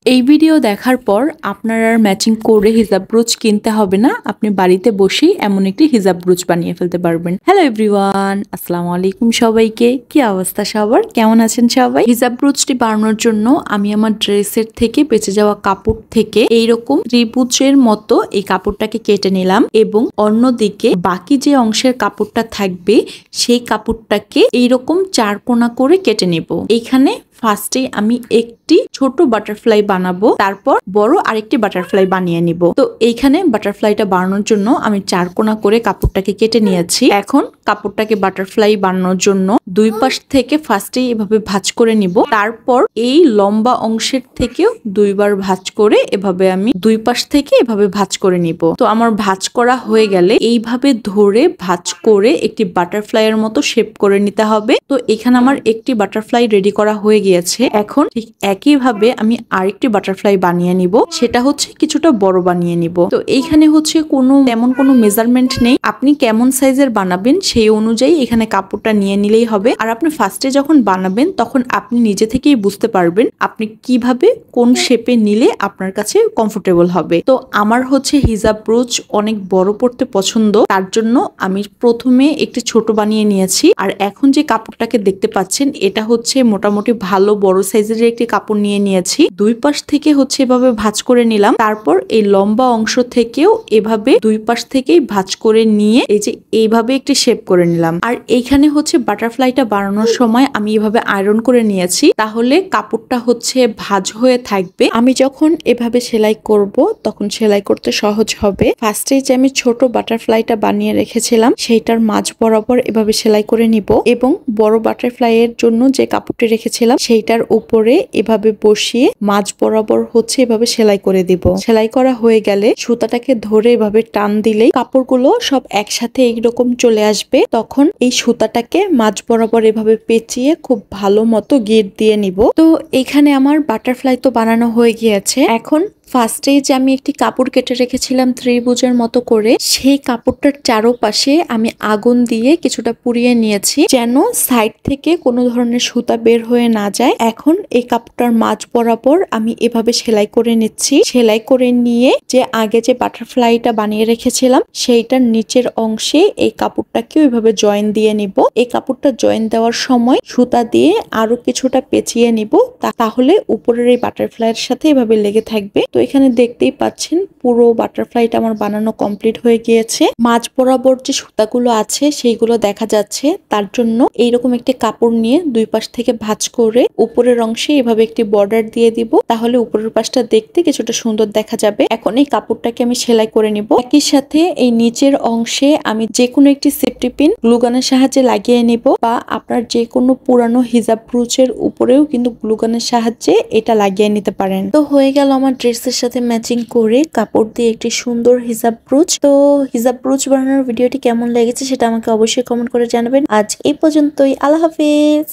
এই ভিডিও দেখার পর আপনার আর ম্যাচিং করে হিজাব ব্রুচ কিনতে হবে না। আপনি বাড়িতে বসেই এমন একটি হিজাব ব্রুচ বানিয়ে ফেলতে পারবেন। হ্যালো এভরিওয়ান, আসসালামু আলাইকুম সবাইকে। কি অবস্থা সবার, কেমন আছেন সবাই? হিজাব ব্রুচটি বানানোর জন্য আমি আমার ড্রেসের থেকে বেঁচে যাওয়া কাপড় থেকে এইরকম ত্রিভুজের মতো এই কাপড়টাকে কেটে নিলাম এবং অন্যদিকে বাকি যে অংশের কাপড়টা থাকবে সেই কাপড়টাকে এইরকম চার কোনা করে কেটে নেব। এইখানে ফার্স্টে আমি একটি ছোট বাটারফ্লাই বানাবো, তারপর বড় আরেকটি বাটারফ্লাই বানিয়ে নিব। তো এইখানে বাটারফ্লাইটা বানানোর জন্য আমি চার কোনা করে কাপড়টাকে কেটে নিয়েছি। এখন কাপড়টাকে বাটারফ্লাই বানানোর জন্য দুই পাশ থেকে ফার্স্টে এভাবে ভাঁজ করে নিব, তারপর এই লম্বা অংশের থেকেও দুইবার ভাঁজ করে এভাবে আমি দুই পাশ থেকে এভাবে ভাঁজ করে নিব। তো আমার ভাঁজ করা হয়ে গেলে এইভাবে ধরে ভাঁজ করে একটি বাটারফ্লাই এর মতো শেপ করে নিতে হবে। তো এখানে আমার একটি বাটারফ্লাই রেডি করা হয়ে গিয়েছে। এখন ঠিক একইভাবে আমি আরেকটি বাটারফ্লাই বানিয়ে নিব, সেটা হচ্ছে কিছুটা বড় বানিয়ে নিব। তো এইখানে হচ্ছে তেমন কোনো মেজারমেন্ট নেই, আপনি কেমন সাইজের বানাবেন সেই অনুযায়ী এখানে কাপড়টা নিয়ে নিলেই হবে। আর আপনি ফার্স্টে যখন বানাবেন তখন আপনি নিজে থেকেই বুঝতে পারবেন আপনি কিভাবে কোন শেপে নিলে আপনার কাছে কমফোর্টেবল হবে। তো আমার হচ্ছে হিজাব ব্রুচ অনেক বড় পড়তে পছন্দ, তার জন্য আমি প্রথমে একটি ছোট বানিয়ে নিয়েছি। আর এখন যে কাপড়টাকে দেখতে পাচ্ছেন এটা হচ্ছে মোটামুটি ভালো বড় সাইজের একটি কাপড় নিয়ে নিয়েছি। দুই পাশ থেকে হচ্ছে এভাবে ভাঁজ করে নিলাম, তারপর এই লম্বা অংশ থেকেও এভাবে দুই পাশ থেকেই ভাঁজ করে নিয়ে এই যে এইভাবে একটি শেপ করে নিলাম। আর এইখানে হচ্ছে বাটারফ্লাইটা বানানোর সময় আমি এভাবে আয়রন করে নিয়েছি, তাহলে কাপড়টা হচ্ছে ভাঁজ হয়ে থাকবে। আমি যখন এভাবে সেলাই করব তখন সেলাই করতে সহজ হবে। ফার্স্টে যে আমি ছোট বাটারফ্লাইটা বানিয়ে রেখেছিলাম সেইটার মাঝ বরাবর এভাবে সেলাই করে নিব এবং বড় বাটারফ্লাই এর জন্য যে কাপড়টি রেখেছিলাম সেইটার উপরে এভাবে বসিয়ে মাঝ বরাবর হচ্ছে এভাবে সেলাই করে দিব। সেলাই করা হয়ে গেলে সুতাটাকে ধরে এভাবে টান দিলেই কাপড়গুলো সব একসাথে এইরকম চলে আসবে। তখন এই সুতাটাকে মাঝ বরাবর এভাবে পেঁচিয়ে খুব ভালো মতো গিট দিয়ে নিব। তো এখানে আমার বাটারফ্লাই তো বানানো হয়ে গিয়েছে। এখন ফার্স্টে যে আমি একটি কাপড় কেটে রেখেছিলাম ত্রিভুজের মতো করে, সেই কাপড়টার চারোপাশে আমি আগুন দিয়ে কিছুটা পুড়িয়ে নিয়েছি যেন সাইড থেকে কোনো ধরনের সুতা বের হয়ে না যায়। এখন এই কাপড়টার মাঝ বরাবর আমি এভাবে সেলাই করে নিচ্ছি। সেলাই করে নিয়ে যে আগে যে বাটারফ্লাইটা বানিয়ে রেখেছিলাম সেইটার নিচের অংশে এই কাপড়টাকে ওইভাবে জয়েন দিয়ে নিব। এই কাপড়টা জয়েন দেওয়ার সময় সুতা দিয়ে আরো কিছুটা পেঁচিয়ে নিব, তাহলে উপরের এই বাটারফ্লাইয়ের সাথে এভাবে লেগে থাকবে। তো এখানে দেখতেই পাচ্ছেন পুরো বাটারফ্লাইটা আমার বানানো কমপ্লিট হয়ে গিয়েছে। মাঝ বরাবর যে সুতাগুলো আছে সেইগুলো দেখা যাচ্ছে, তার জন্য এইরকম একটি কাপড় নিয়ে দুই পাশ থেকে ভাঁজ করে উপরের অংশে এভাবে একটি বর্ডার দিয়ে দিব, তাহলে উপরের পাশটা দেখতে কিছুটা সুন্দর দেখা যাবে। এখন এই কাপড়টাকে আমি সেলাই করে নিব। একই সাথে এই নিচের অংশে আমি যে কোনো একটি সেফটি পিন গ্লুগানের সাহায্যে লাগিয়ে নিব, বা আপনার যে কোনো পুরানো হিজাব ব্রুচের উপরেও কিন্তু গ্লুগানের সাহায্যে এটা লাগিয়ে নিতে পারেন। তো হয়ে গেল আমার ড্রেসের সাথে ম্যাচিং করে কাপড় দিয়ে একটি সুন্দর হিজাব ব্রুচ। তো হিজাব ব্রুচ বানানোর ভিডিওটি কেমন লেগেছে সেটা আমাকে অবশ্যই কমেন্ট করে জানাবেন। আজ এই পর্যন্তই, আল্লাহ হাফেজ।